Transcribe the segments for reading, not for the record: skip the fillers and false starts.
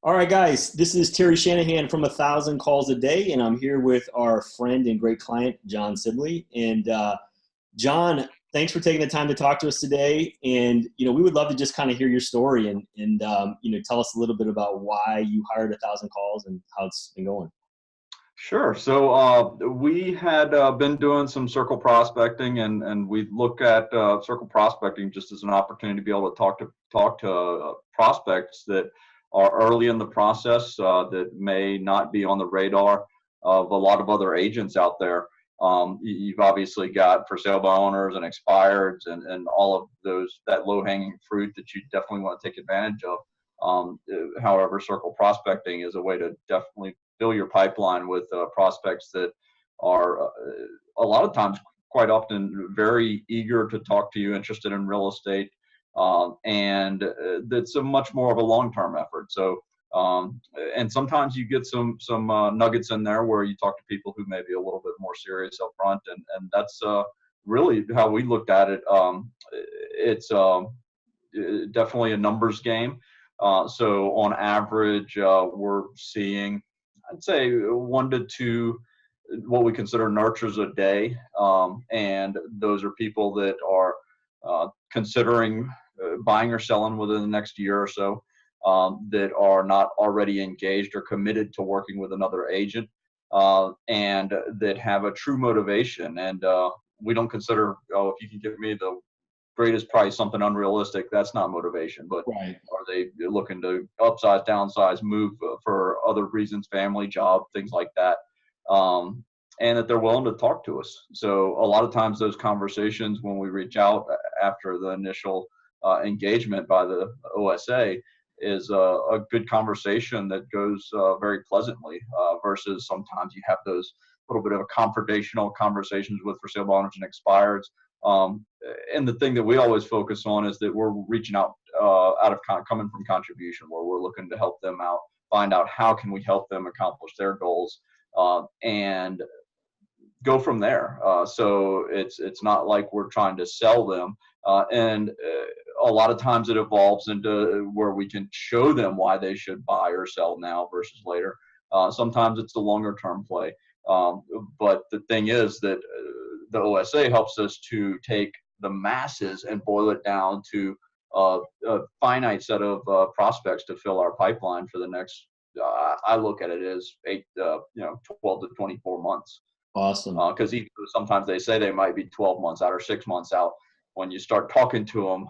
All right, guys, this is Terry Shanahan from 1,000 Calls a Day, and I'm here with our friend and great client, John Sibley. And John, thanks for taking the time to talk to us today. And, we would love to just kind of hear your story and tell us a little bit about why you hired 1,000 Calls and how it's been going. Sure. So we had been doing some circle prospecting, and we look at circle prospecting just as an opportunity to be able to talk to prospects that are early in the process that may not be on the radar of a lot of other agents out there. You've obviously got for sale by owners and expireds and all of that low hanging fruit that you definitely want to take advantage of. However, circle prospecting is a way to definitely fill your pipeline with prospects that are a lot of times, quite often, very eager to talk to you, interested in real estate, and that's a much more of a long-term effort. So, and sometimes you get some nuggets in there where you talk to people who may be a little bit more serious up front, and that's really how we looked at it. It's definitely a numbers game. So on average, we're seeing, I'd say, 1 to 2 what we consider nurtures a day, and those are people that are considering buying or selling within the next year or so, that are not already engaged or committed to working with another agent, and that have a true motivation. And we don't consider, oh, if you can give me the greatest price, something unrealistic, that's not motivation. But Right. are they looking to upsize, downsize, move for other reasons, family, job, things like that, and that they're willing to talk to us. So a lot of times those conversations, when we reach out after the initial engagement by the OSA, is a good conversation that goes very pleasantly, versus sometimes you have those little bit of a confrontational conversations with for sale by owners and expireds. And the thing that we always focus on is that we're reaching out coming from contribution, where we're looking to help them out, find out how can we help them accomplish their goals, and go from there. So it's not like we're trying to sell them, and a lot of times it evolves into where we can show them why they should buy or sell now versus later. Sometimes it's a longer term play, but the thing is that the OSA helps us to take the masses and boil it down to a finite set of prospects to fill our pipeline for the next. I look at it as 12 to 24 months. Awesome. Because even sometimes they say they might be 12 months out or 6 months out. When you start talking to them,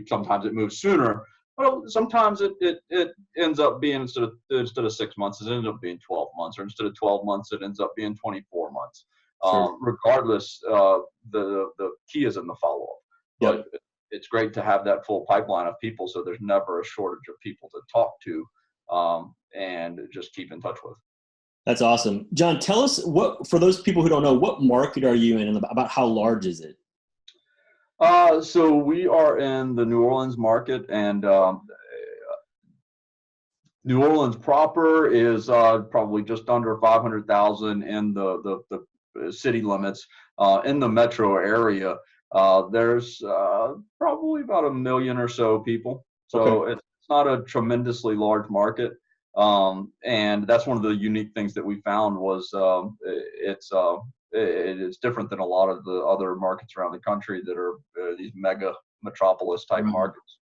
sometimes it moves sooner. Well, sometimes it ends up being instead of 6 months, it ends up being 12 months, or instead of 12 months, it ends up being 24 months. Sure. Regardless, the key is in the follow-up. Yep. But it's great to have that full pipeline of people, so there's never a shortage of people to talk to, and just keep in touch with. That's awesome. John, tell us, for those people who don't know, what market are you in and about how large is it? So we are in the New Orleans market, and New Orleans proper is probably just under 500,000 in the city limits. In the metro area, there's probably about 1 million or so people. So okay. It's not a tremendously large market. And that's one of the unique things that we found was it is different than a lot of the other markets around the country that are these mega metropolis type markets.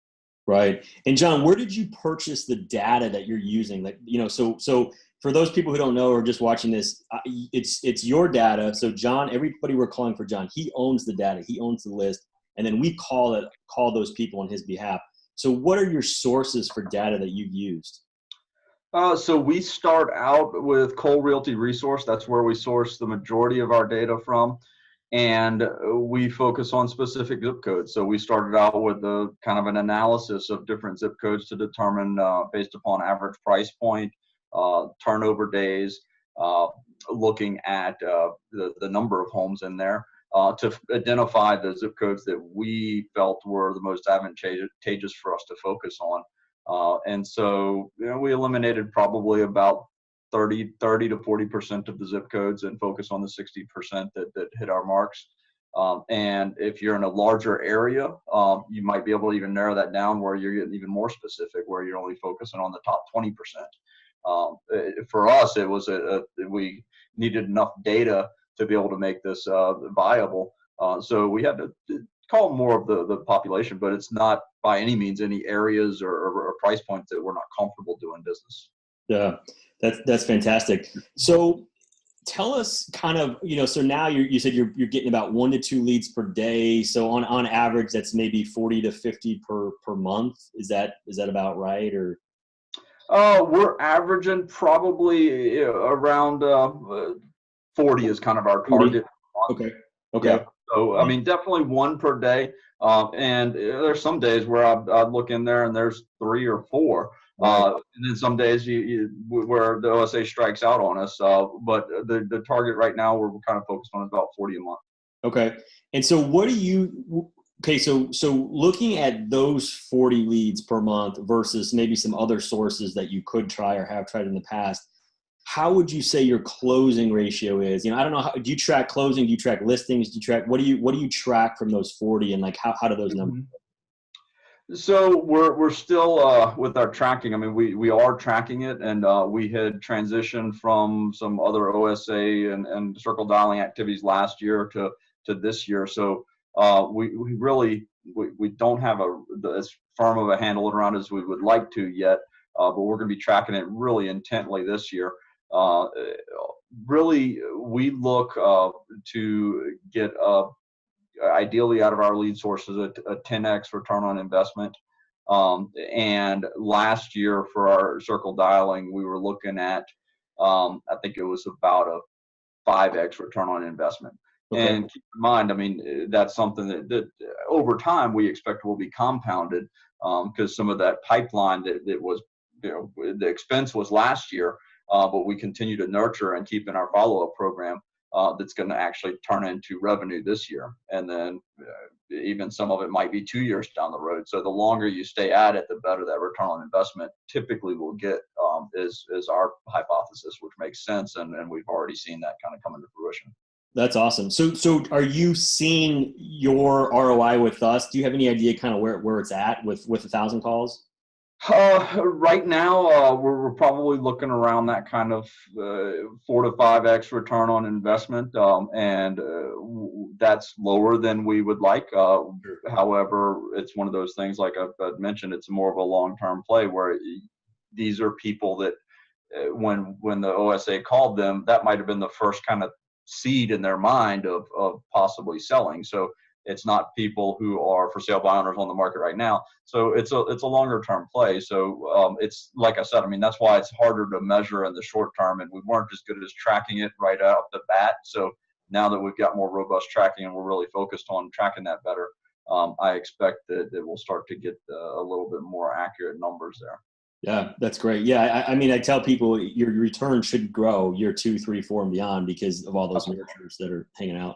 Right. And John, where did you purchase the data that you're using? So for those people who don't know or just watching this, it's your data. So John, everybody we're calling for John, he owns the data, he owns the list, and then we call those people on his behalf. So what are your sources for data that you've used? So we start out with Cole Realty Resource. That's where we source the majority of our data from. And we focus on specific zip codes. So we started out with a kind of an analysis of different zip codes to determine, based upon average price point, turnover days, looking at the number of homes in there, to identify the zip codes that we felt were the most advantageous for us to focus on. And so we eliminated probably about 30 to 40% of the zip codes and focus on the 60% that hit our marks. And if you're in a larger area, you might be able to even narrow that down where you're getting even more specific, where you're only focusing on the top 20%. For us, it was we needed enough data to be able to make this viable. So we had to call more of the population, but it's not by any means any areas or price points that we're not comfortable doing business. Yeah, that's fantastic. So tell us kind of, so now you said you're getting about 1 to 2 leads per day. So on average, that's maybe 40 to 50 per month. Is that about right? Or we're averaging probably around 40 is kind of our target. 40? Okay. Yeah. So, I mean, definitely 1 per day. And there's some days where I look in there and there's 3 or 4. And then some days where the OSA strikes out on us. But the target right now we're kind of focused on is about 40 a month. Okay. And so so looking at those 40 leads per month versus maybe some other sources that you could try or have tried in the past, how would you say your closing ratio is? I don't know. Do you track closing? Do you track listings? What do you track from those 40, and like how do those numbers? So we're still with our tracking. I mean, we are tracking it, and we had transitioned from some other OSA and circle dialing activities last year to this year. So we really don't have as firm of a handle around as we would like to yet, but we're going to be tracking it really intently this year. Really, we look to get ideally out of our lead sources a 10x return on investment. And last year for our circle dialing, we were looking at, I think it was about a 5x return on investment. Okay. And keep in mind, I mean, that's something that over time we expect will be compounded because some of that pipeline that was, the expense was last year, but we continue to nurture and keep in our follow-up program. That's going to actually turn into revenue this year. And then even some of it might be 2 years down the road. So the longer you stay at it, the better that return on investment typically will get, is our hypothesis, which makes sense. And we've already seen that kind of come into fruition. That's awesome. So are you seeing your ROI with us? Do you have any idea kind of where it's at with 1,000 calls? Right now, we're probably looking around that kind of 4 to 5x return on investment, and that's lower than we would like. However, it's one of those things, like I've mentioned, it's more of a long-term play where these are people that when the OSA called them, that might have been the first kind of seed in their mind of possibly selling. So it's not people who are for sale by owners on the market right now. So it's a longer term play. So it's like I said, I mean, that's why it's harder to measure in the short term, and we weren't as good as tracking it right out the bat. So now that we've got more robust tracking and we're really focused on tracking that better, I expect that we'll start to get a little bit more accurate numbers there. Yeah, that's great. Yeah, I mean, I tell people your return should grow year 2, 3, 4, and beyond because of all those nurturers that are hanging out.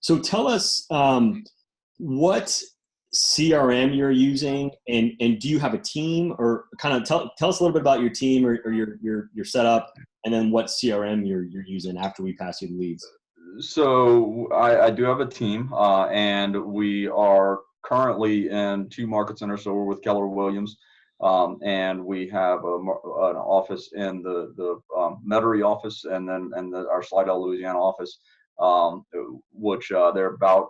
So tell us what CRM you're using, and do you have a team, or kind of tell us a little bit about your team or your setup, and then what CRM you're using after we pass you the leads. So I do have a team, and we are currently in 2 market centers. So we're with Keller Williams. And we have an office in the Metairie office, and then our Slidell, Louisiana office, which they're about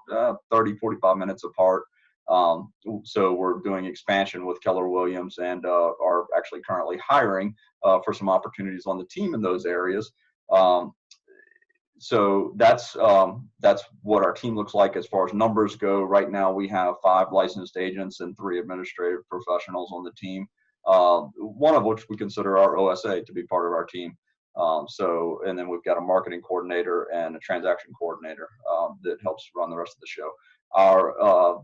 30, 45 minutes apart. So we're doing expansion with Keller Williams and are actually currently hiring for some opportunities on the team in those areas. So that's what our team looks like as far as numbers go. Right now, we have 5 licensed agents and 3 administrative professionals on the team, one of which we consider our OSA to be part of our team. And then we've got a marketing coordinator and a transaction coordinator that helps run the rest of the show. Our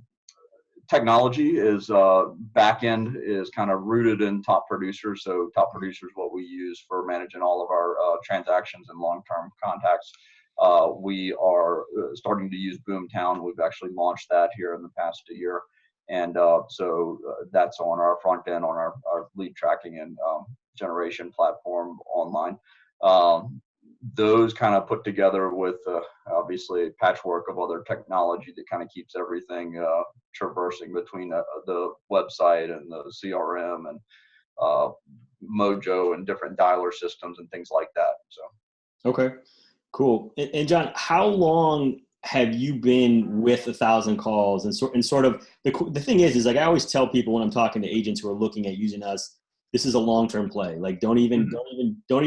technology is back end is kind of rooted in Top Producer. So Top Producer is what we use for managing all of our transactions and long-term contacts. We are starting to use Boomtown. We've actually launched that here in the past year. And so that's on our front end, on our lead tracking and generation platform online. those kind of put together with obviously a patchwork of other technology that kind of keeps everything traversing between the website and the CRM and Mojo and different dialer systems and things like that. So. Okay, cool. And John, how long have you been with 1,000 calls? And sort of the thing is like I always tell people when I'm talking to agents who are looking at using us, this is a long-term play. Like don't even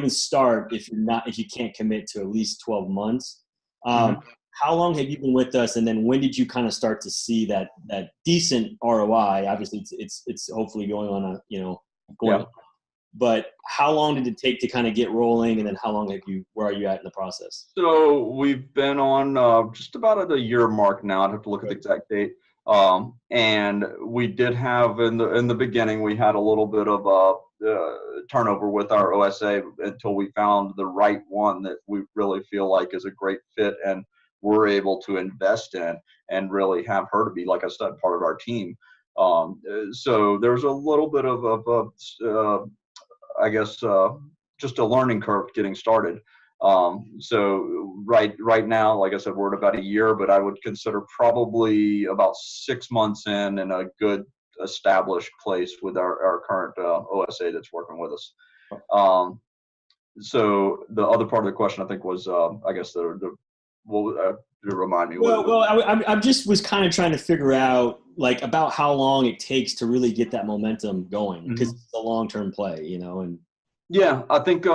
start if you can't commit to at least 12 months. How long have you been with us? And then when did you kind of start to see that decent ROI? Obviously it's hopefully going on Yeah. But how long did it take to kind of get rolling? And then where are you at in the process? So we've been on just about at the year mark now. I'd have to look at the exact date. And we did have in the beginning, we had a little bit of turnover with our OSA until we found the right one that we really feel like is a great fit and we're able to invest in and really have her to be, like I said, part of our team. So there's a little bit of I guess just a learning curve getting started. So right now, like I said, we're at about a year, but I would consider probably about 6 months in a good established place with our current OSA that's working with us. So the other part of the question I think was, I guess remind me. I just was kind of trying to figure out like about how long it takes to really get that momentum going because it's a long-term play, and. Yeah, I think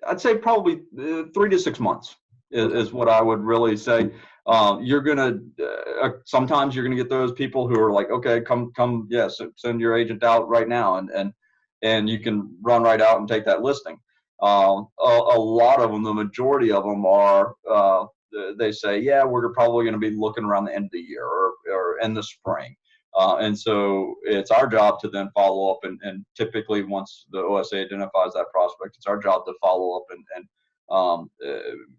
I'd say probably 3 to 6 months is what I would really say. You're gonna sometimes you're gonna get those people who are like, okay, come, yes, send your agent out right now, and you can run right out and take that listing. A lot of them, the majority of them are they say, yeah, we're probably going to be looking around the end of the year or in the spring. And so it's our job to then follow up and typically once the OSA identifies that prospect, it's our job to follow up and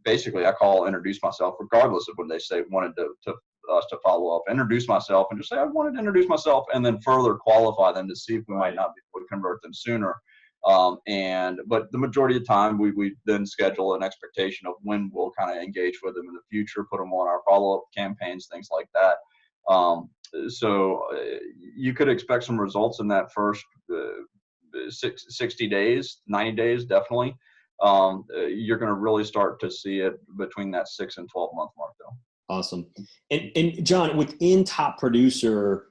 basically I introduce myself regardless of when they say wanted to us to follow up, introduce myself and just say I wanted to introduce myself and then further qualify them to see if we might not be able to convert them sooner. But the majority of the time we then schedule an expectation of when we'll kind of engage with them in the future, put them on our follow-up campaigns, things like that. So you could expect some results in that first 60 days, 90 days, definitely. You're going to really start to see it between that 6 and 12 month mark though. Awesome. And John, within Top Producer,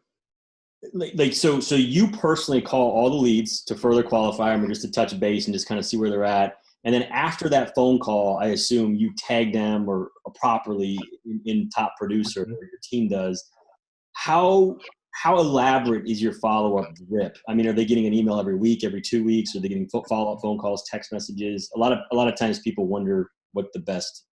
so you personally call all the leads to further qualify them or just to touch base and just kind of see where they're at. And then after that phone call, I assume you tag them or properly in Top Producer, or your team does. How elaborate is your follow-up drip? I mean, are they getting an email every week, every 2 weeks? Are they getting follow-up phone calls, text messages? A lot of times people wonder what the best.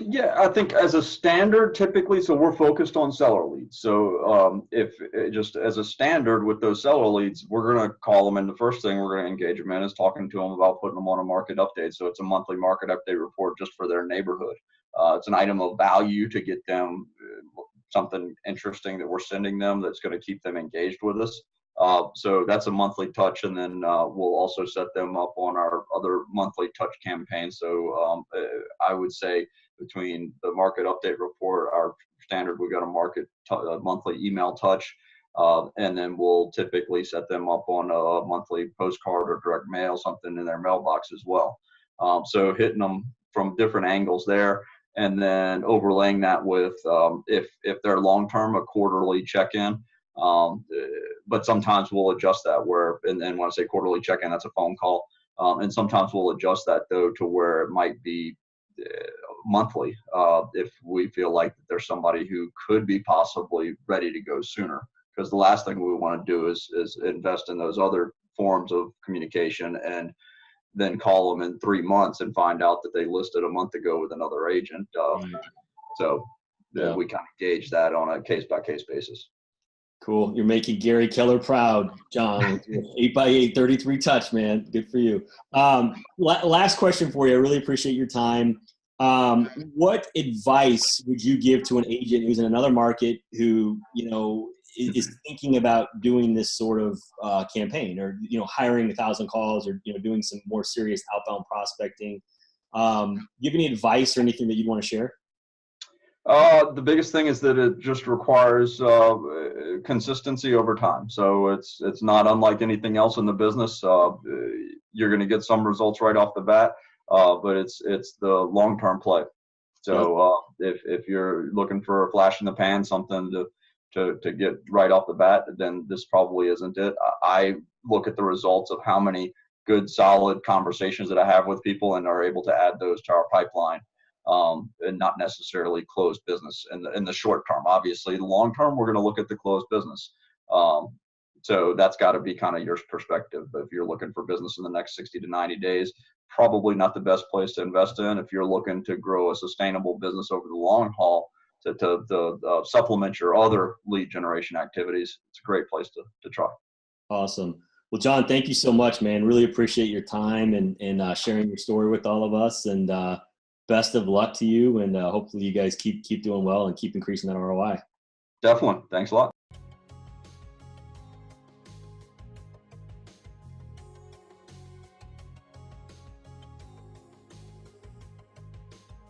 Yeah, I think as a standard, typically, so we're focused on seller leads. So if just as a standard with those seller leads, we're going to call them, and the first thing we're going to engage them in is talking to them about putting them on a market update. So it's a monthly market update report just for their neighborhood. It's an item of value to get them something interesting that we're sending them that's going to keep them engaged with us. So that's a monthly touch, and then we'll also set them up on our other monthly touch campaign. So I would say between the market update report, our standard, we got a monthly email touch, and then we'll typically set them up on a monthly postcard or direct mail, something in their mailbox as well. So hitting them from different angles there, and then overlaying that with if they're long-term, a quarterly check-in. But sometimes we'll adjust that and when I say quarterly check-in, that's a phone call. And sometimes we'll adjust that though to where it might be monthly if we feel like there's somebody who could be possibly ready to go sooner. Because the last thing we want to do is invest in those other forms of communication and then call them in 3 months and find out that they listed a month ago with another agent. So we kind of gauge that on a case-by-case basis. Cool. You're making Gary Keller proud, John. 8x8, 33 touch, man. Good for you. Last question for you. I really appreciate your time. What advice would you give to an agent who's in another market who, is thinking about doing this sort of campaign, or, hiring 1,000 calls, or, doing some more serious outbound prospecting? Do you have any advice or anything that you'd want to share? The biggest thing is that it just requires consistency over time. So it's not unlike anything else in the business. You're going to get some results right off the bat, but it's the long-term play. So if you're looking for a flash in the pan, something to get right off the bat, then this probably isn't it. I look at the results of how many good, solid conversations that I have with people, and are able to add those to our pipeline. And not necessarily closed business in the short term. Obviously, the long term, we're going to look at the closed business. So that's got to be kind of your perspective. But if you're looking for business in the next 60 to 90 days, probably not the best place to invest in. If you're looking to grow a sustainable business over the long haul to supplement your other lead generation activities, it's a great place to try. Awesome. Well, John, thank you so much, man. Really appreciate your time and sharing your story with all of us. And best of luck to you. And hopefully you guys keep doing well and keep increasing that ROI. Definitely. Thanks a lot.